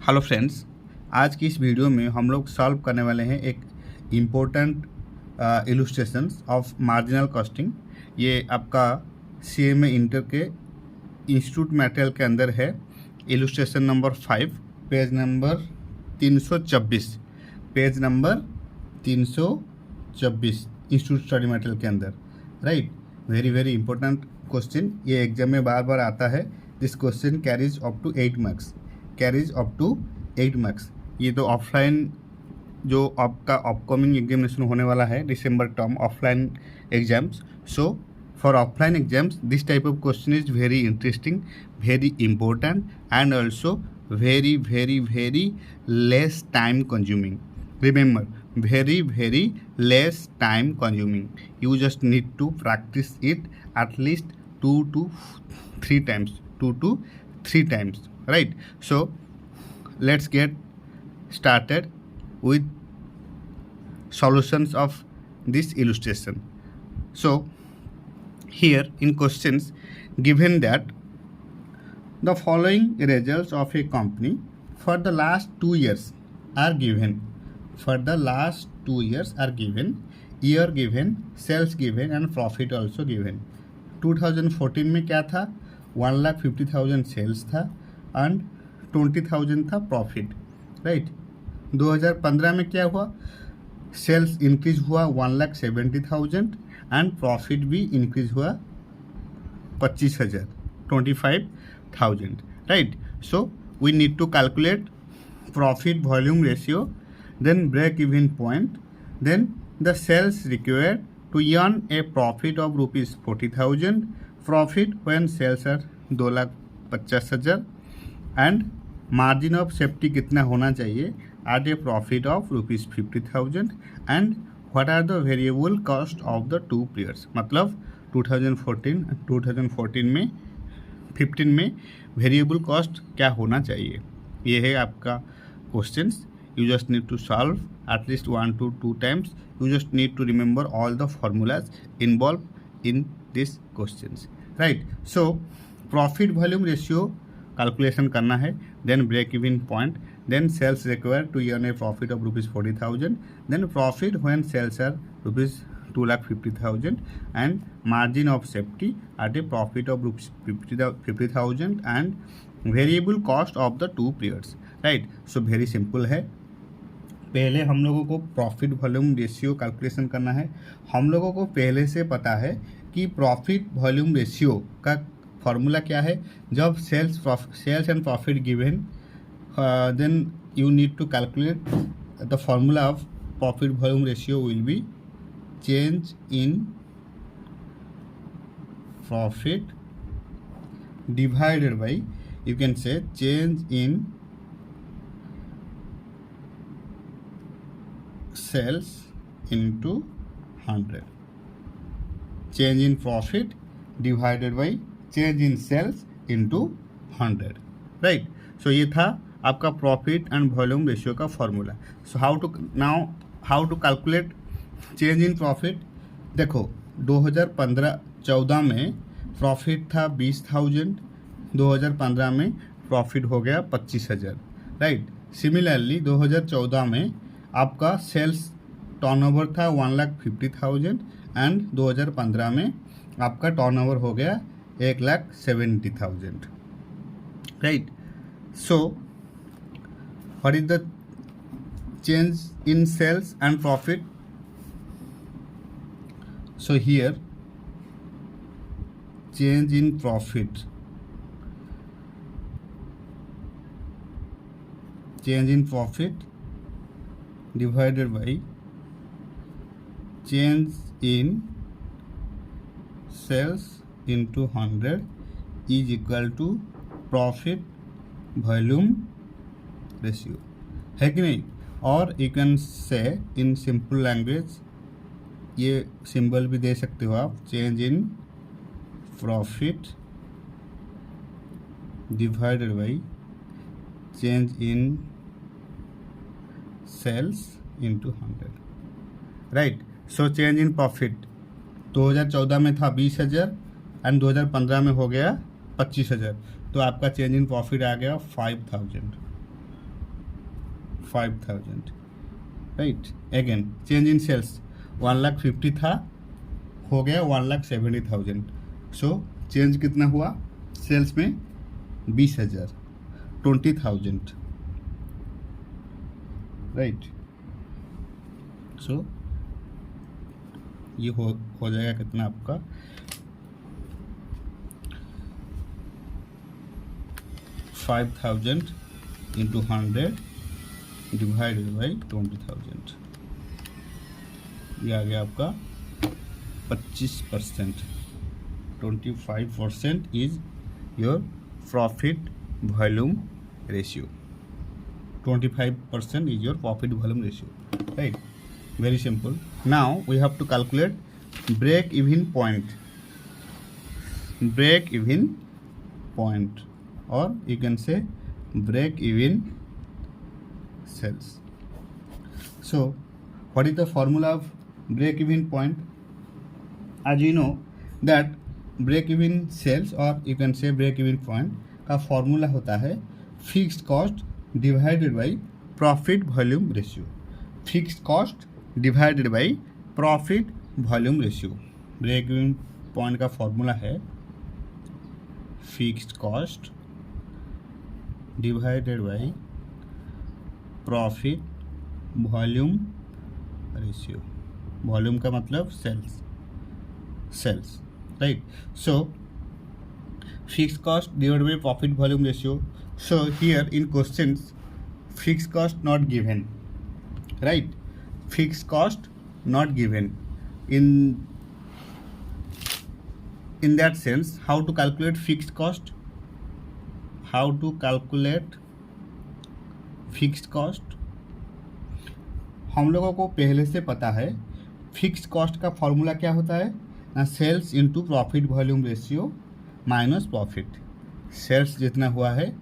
Hello friends, आज की इस वीडियो में हम लोग सॉल्व करने वाले हैं एक important illustrations of marginal costing. ये आपका सीएमए इंटर के इंस्टीट्यूट मटेरियल के अंदर है। Illustration number 5, page number 324, page number 324 institute study material के अंदर। Right, very very important question, ये एग्जाम में बार बार आता है। This question carries up to 8 marks, carries up to 8 marks. ये तो ऑफलाइन जो आपका अपकमिंग एग्जामिनेशन होने वाला है, दिसंबर term offline exams. So for offline exams this type of question is very interesting, very important and also very very less time consuming. Remember, very less time consuming. You just need to practice it at least 2 to 3 times, right? So let's get started with solutions of this illustration. So here in questions given that the following results of a company for the last 2 years are given. For the last 2 years are given, year given, sales given and profit also given. 2014 में क्या था? 1,50,000 sales था and 20,000 था profit, right. 2015 में क्या हुआ? Sales increase हुआ 1,70,000 and profit भी इंक्रीज हुआ 25,000, 25,000, right? So we need to calculate profit volume ratio, then break even point, then the sales required to earn a profit of rupees 40,000, profit when sales are 2,50,000 and margin of safety कितना होना चाहिए at a profit of rupees 50,000 and what are the variable cost of the two periods. मतलब 2014 में 15 में variable cost क्या होना चाहिए, ये है आपका questions. You just need to solve at least 1 to 2 times. You just need to remember all the formulas involve in this questions, right. So profit volume ratio calculation करना है, then break even point, then sales required to earn a profit of rupees 40,000, then profit when sales are rupees 2,50,000 and margin of safety at a profit of rupees 50,000 and variable cost of the two periods, right? So very simple है। पहले हम लोगों को profit volume ratio calculation करना है। हम लोगों को पहले से पता है कि प्रॉफिट वॉल्यूम रेशियो का फॉर्मूला क्या है। जब sales and profit given, then you need to calculate the formula of profit volume ratio will be change in profit divided by, you can say, change in sales into 100. Change in profit divided by change in sales into 100, right? So ये था आपका profit and volume ratio का formula. So how to calculate change in profit. देखो 2014 में profit था 20,000, 2015 में profit हो गया 25,000, राइट। सिमिलरली 2014 में आपका सेल्स टर्नओवर था 1,50,000 एंड 2015 में आपका टर्नओवर हो गया 1,70,000, right. So what is the change in sales and profit? So here change in profit, divided by change in sales into 100 is equal to profit volume ratio, है कि नहीं। और you can say in simple language, ये symbol भी दे सकते हो आप, change in profit divided by change in sales into 100, right. So change in profit 2014 में था 20,000 एंड 2015 में हो गया 25,000, तो आपका चेंज इन प्रॉफिट आ गया 5,000, 5,000, right. Again change in sales 1,50,000 था, हो गया 1,70,000. सो चेंज कितना हुआ सेल्स में? 20,000, 20,000, राइट. सो ये हो जाएगा कितना आपका? 5,000 इंटू 100 डिवाइडेड बाई 20,000. ये आ गया आपका 25%. 25% is your profit volume ratio. 25% is your profit volume ratio, right? Very simple. Now we have to calculate break even point. Break even point, or you can say break even sales. So what is the formula of break even point? As you know that break even sales, or you can say break even point का formula होता है fixed cost divided by profit volume ratio. Fixed cost divided by profit volume ratio. Break even point का formula है fixed cost divided by profit volume ratio. Volume का मतलब sales, right. So fixed cost divided by profit volume ratio. So here in questions fixed cost not given, right? Fixed cost not given. In that sense, how to calculate fixed cost? How to calculate fixed cost? हम लोगों को पहले से पता है fixed cost का formula क्या होता है ना, sales into profit volume ratio minus profit. Sales जितना हुआ है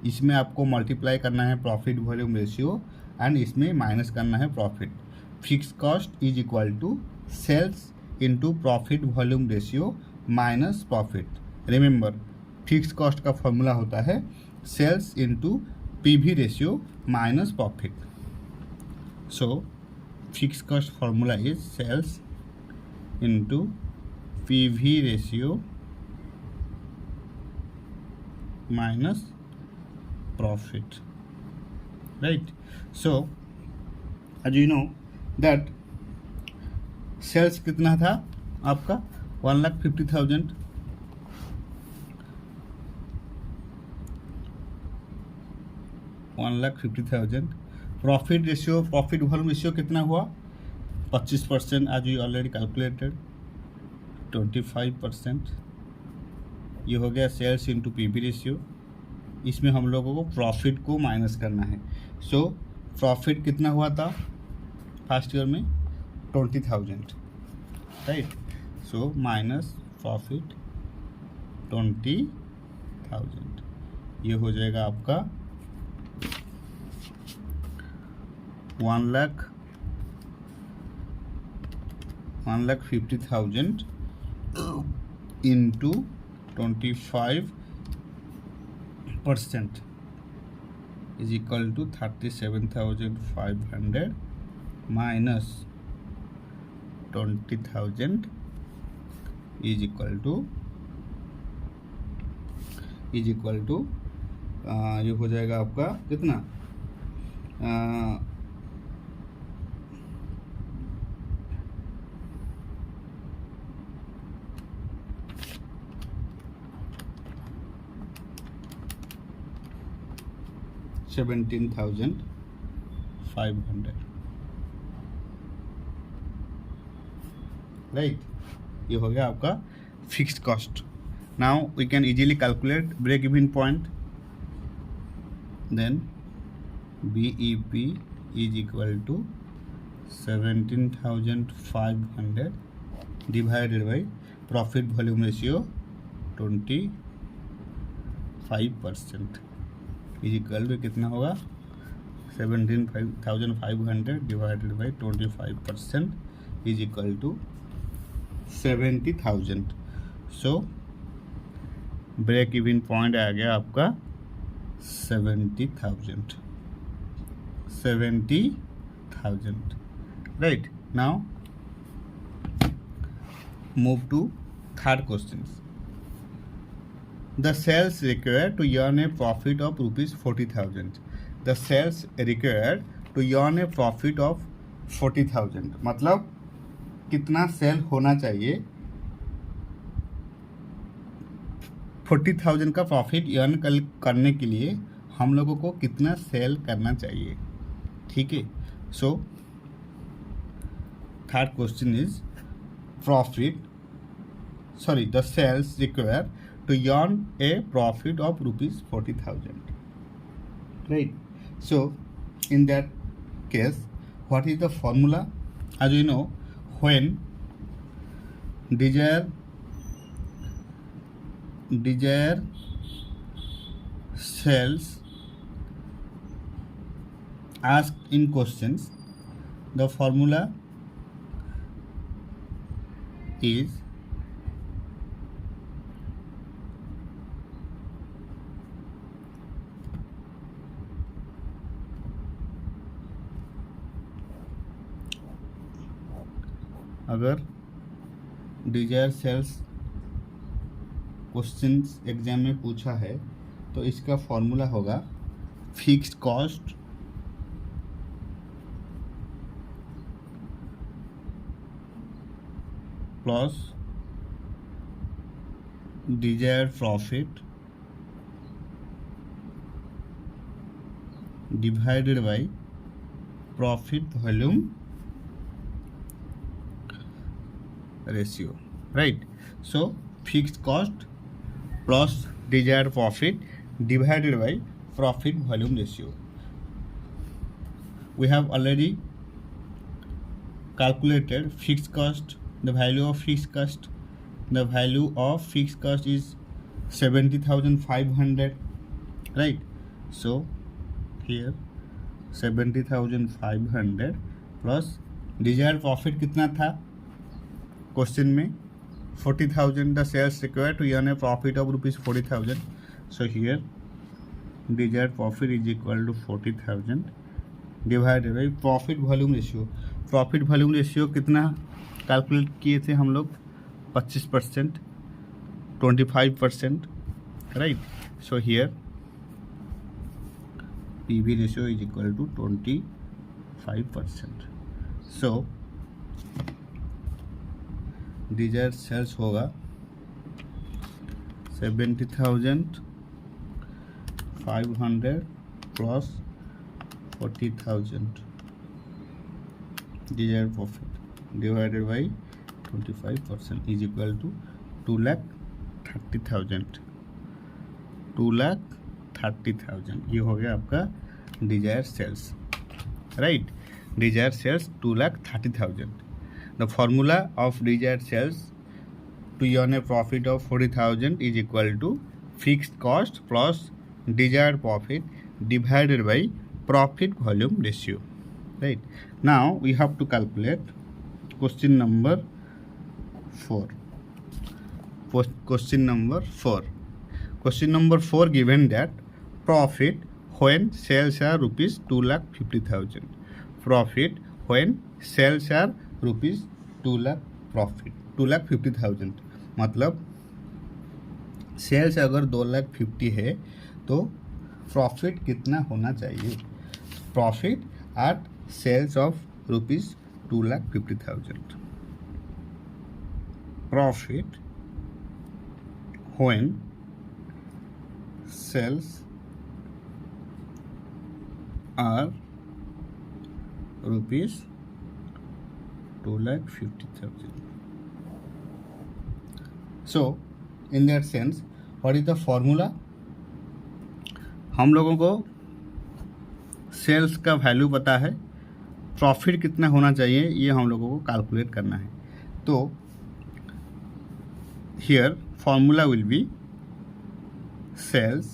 इसमें आपको मल्टीप्लाई करना है प्रॉफिट वॉल्यूम रेशियो एंड इसमें माइनस करना है profit. Fix cost is equal to sales into profit volume ratio minus profit. Remember fix cost का फॉर्मूला होता है sales into PV ratio minus profit. So fix cost formula is sales into PV ratio minus profit, right? So as you know that sales कितना था आपका 1,50,000. Profit ratio profit volume ratio कितना हुआ 25%. आज you already calculated 25%. ये हो गया sales into PV ratio. इसमें हम लोगों को प्रॉफिट को माइनस करना है. सो प्रॉफिट कितना हुआ था फर्स्ट ईयर में 20,000, राइट. So minus profit 20,000. ये हो जाएगा आपका 1,50,000 into 25% is equal to 37,500 minus 20,000 is equal to ये हो जाएगा आपका कितना 17,500, राइट. ये हो गया आपका fixed cost. Now we can easily calculate break even point. Then BEP is equal to 17,500 divided by profit volume ratio 25% is equal to कितना होगा 17,500 divided by 25% is equal to 70,000. So break even point आ गया आपका 70,000, 70,000. Right. Now move to third questions. The sales required to earn a profit of rupees 40,000. The sales required to earn a profit of 40,000. मतलब कितना cell होना चाहिए 40,000 का profit earn करने के लिए हम लोगों को कितना सेल करना चाहिए. ठीक है. So third question is the sales required to earn a profit of rupees 40,000. Right. So in that case, what is the formula? As you know, when desired sales asked in questions, the formula is अगर Dzire sales questions exam में पूछा है तो इसका formula होगा fixed cost plus desired profit divided by profit volume ratio. Right. So fixed cost plus desired profit divided by profit volume ratio. We have already calculated fixed cost. The value of fixed cost. The value of fixed cost is 70,500. Right. So here 70,500 plus desired profit कितना था question में 40,000. The sales required to earn a profit of rupees 40,000. So here desired profit is equal to 40,000 divided by profit volume ratio. Profit volume ratio कितना calculate किए थे हम लोग 25%, 25%. Right. So here PV ratio is equal to 25%. So desire sales होगा 70,500 plus 40,000 desire profit divided by 25% is equal to 2,30,000. 2,30,000 ये हो गया आपका desire sales. Right. Desire sales 2,30,000. The formula of desired sales to earn a profit of 40,000 is equal to fixed cost plus desired profit divided by profit volume ratio. Right. Now we have to calculate question number 4. Question number 4. Question number 4 given that profit when sales are rupees 2,50,000. Profit when sales are rupees 2 lakh profit 2,50,000. मतलब sales अगर 2,50,000 है तो profit कितना होना चाहिए. Profit at sales of rupees 2,50,000. Profit when sales are rupees 2,50,000. So in that sense what is the formula? हम लोगों को सेल्स का वैल्यू पता है, प्रॉफिट कितना होना चाहिए ये हम लोगों को कैलकुलेट करना है. तो here formula will be sales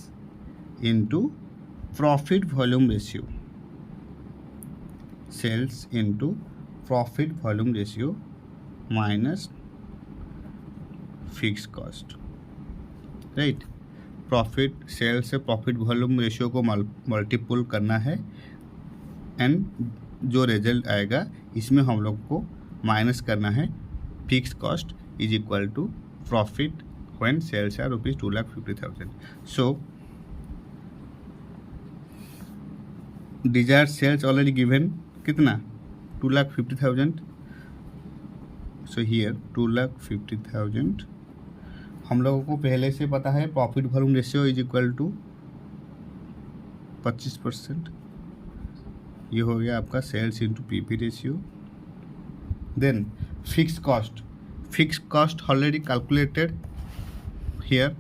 into profit volume ratio. Sales into profit volume ratio minus fix cost. Right. Profit sale से प्रॉफिट वॉल्यूम रेशियो को मल्टीपल करना है एंड जो रिजल्ट आएगा इसमें हम लोग को माइनस करना है fix cost is equal to profit when sales are rupees 2,50,000. So desire sales already given कितना 2,50,000. सो हियर 2,50,000 हम लोगों को पहले से पता है profit volume ratio is equal to 25%. ये हो गया आपका sales into PP ratio. Then fix cost already calculated here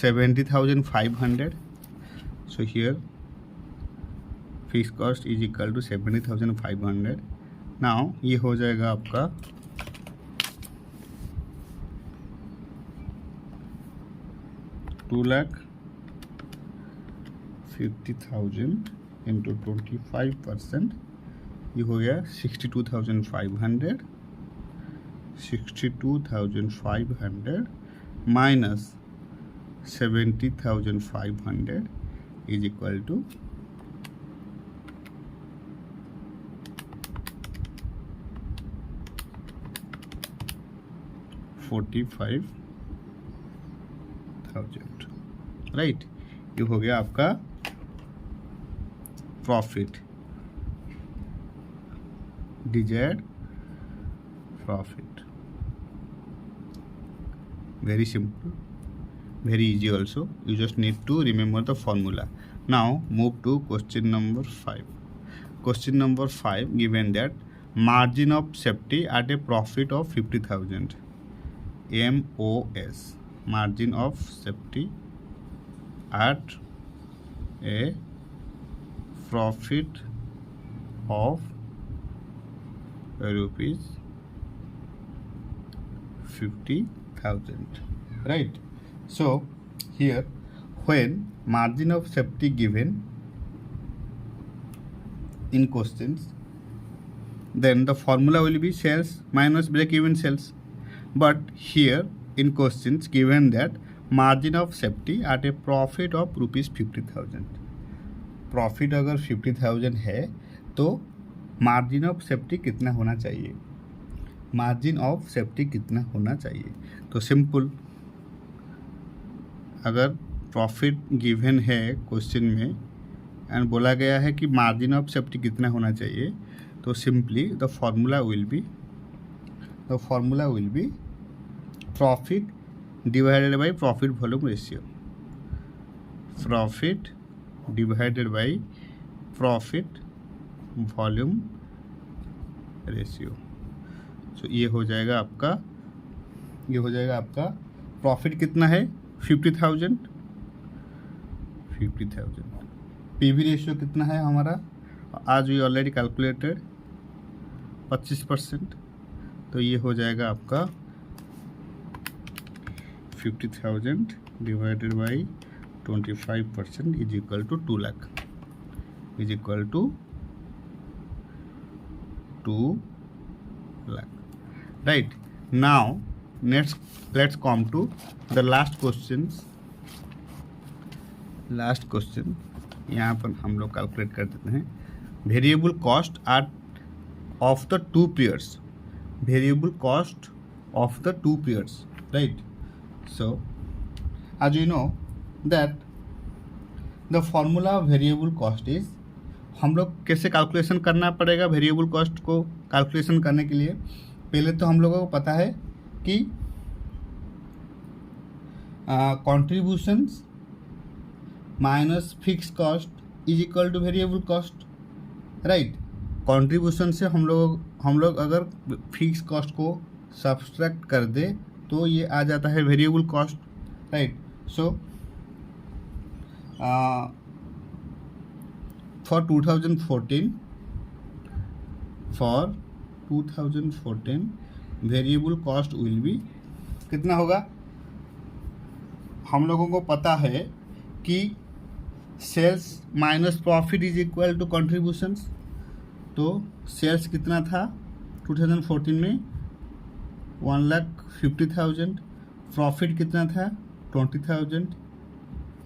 70,500. So here fix cost is equal to 70,500. Now ये हो जाएगा आपका 2,50,000 इंटू 25%. ये हो गया 62,500. 62,500 minus 70,500 is equal to 45,000. Right, ये हो गया आपका profit, desired profit. Very simple, very easy also. You just need to remember the formula. Now move to question number 5. Question number 5 given that margin of safety at a profit of 50,000. MOS, margin of safety at a profit of rupees 50,000. Right. So here when margin of safety given in questions, then the formula will be sales minus break even sales. But here in questions given that margin of safety at a profit of rupees 50,000. Profit अगर 50,000 है तो margin of safety कितना होना चाहिए, margin of safety कितना होना चाहिए. तो सिंपल, अगर प्रॉफिट गिवन है क्वेश्चन में एंड बोला गया है कि मार्जिन ऑफ सेफ्टी कितना होना चाहिए, तो simply the formula will be profit divided by profit volume ratio. Profit divided by profit volume ratio. So ये हो जाएगा आपका प्रॉफिट कितना है 50,000. पीवी रेशियो कितना है हमारा, आज वी ऑलरेडी कैलकुलेटेड 25%. तो ये हो जाएगा आपका 50,000 divided by 25% is equal to 2 lakh, is equal to 2 lakh. Right, now let's come to the last question. यहाँ पर हम लोग कैलकुलेट कर देते हैं variable cost of the two pairs. Right. So as you know that the formula of variable cost is, हम लोग कैसे कैलकुलेशन करना पड़ेगा वेरिएबल कॉस्ट को कैलकुलेशन करने के लिए. पहले तो हम लोगों को पता है कि contributions minus fix cost is equal to variable cost. Right, contribution से हम लोग अगर फिक्स कॉस्ट को सब्सट्रैक्ट कर दे तो ये आ जाता है variable cost. Right. So for 2014 variable cost will be कितना होगा. हम लोगों को पता है कि sales minus profit is equal to contributions. तो सेल्स कितना था 2014 में 1,50,000. प्रॉफिट कितना था 20,000.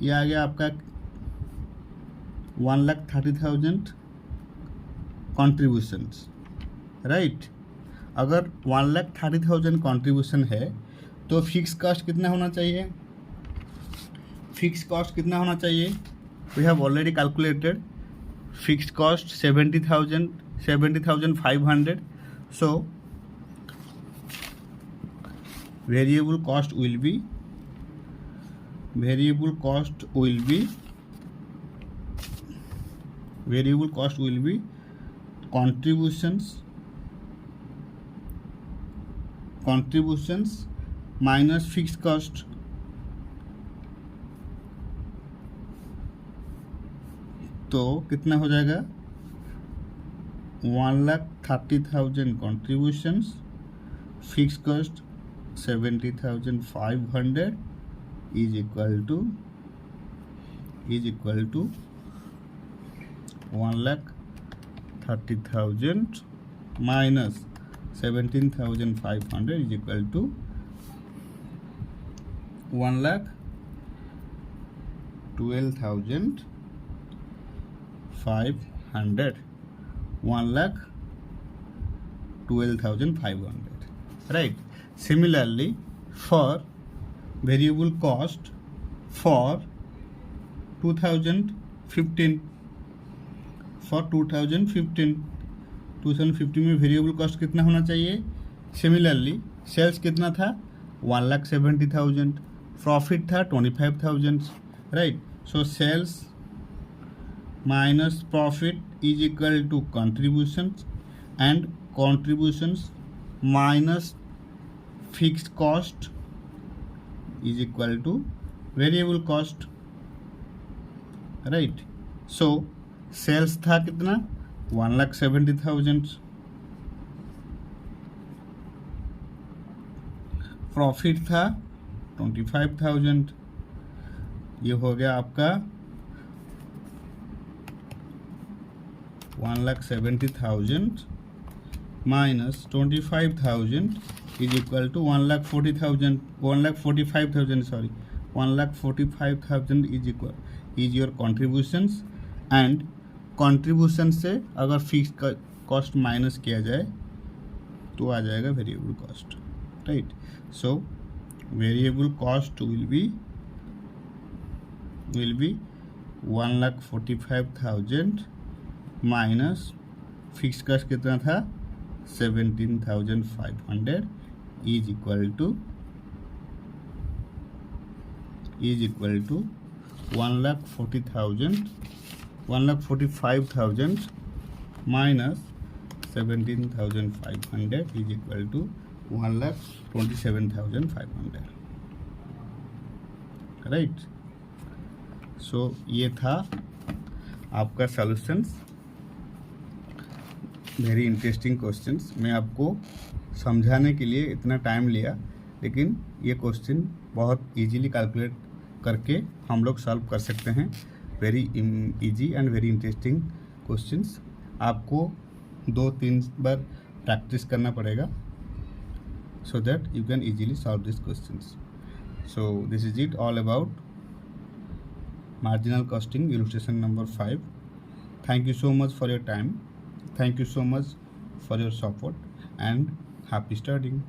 ये आ गया आपका 1,30,000. Contributions, right. अगर 1,30,000 कॉन्ट्रीब्यूशन है तो फिक्स कॉस्ट कितना होना चाहिए? फिक्स कॉस्ट कितना होना चाहिए? We have already calculated fixed cost 70,500. So variable cost will be contributions minus fixed cost. तो कितना हो जाएगा? 1,30,000 contributions, fixed cost 70,500 is equal to 1,30,000 minus 17,500 is equal to 1,12,500. 1,12,500, right? Similarly, for variable cost for 2015 में variable cost कितना होना चाहिए? Similarly sales कितना था? 1,70,000. प्रॉफिट था 25,000, right? So sales minus profit is equal to contributions and contributions minus fixed cost is equal to variable cost, right? So sales था कितना? 1,70,000. Profit था 25,000. ये हो गया आपका 1,70,000 minus 25,000 is equal to 1,45,000 is your contributions. And contribution से अगर fix cost minus किया जाए तो आ जाएगा variable cost, right? So variable cost will be 1,45,000 minus fix cost कितना था? 17,500 is equal to 1,45,000 minus 17,500 is equal to 1,27,500, right? So ये था आपका सॉल्यूशंस. Very interesting questions. मैं आपको समझाने के लिए इतना टाइम लिया, लेकिन ये क्वेश्चन बहुत इजीली कैलकुलेट करके हम लोग सॉल्व कर सकते हैं. Very easy and very interesting questions. आपको 2-3 बार प्रैक्टिस करना पड़ेगा so that you can easily solve these questions. So this is it all about marginal costing illustration number 5. Thank you so much for your time. Thank you so much for your support and happy studying.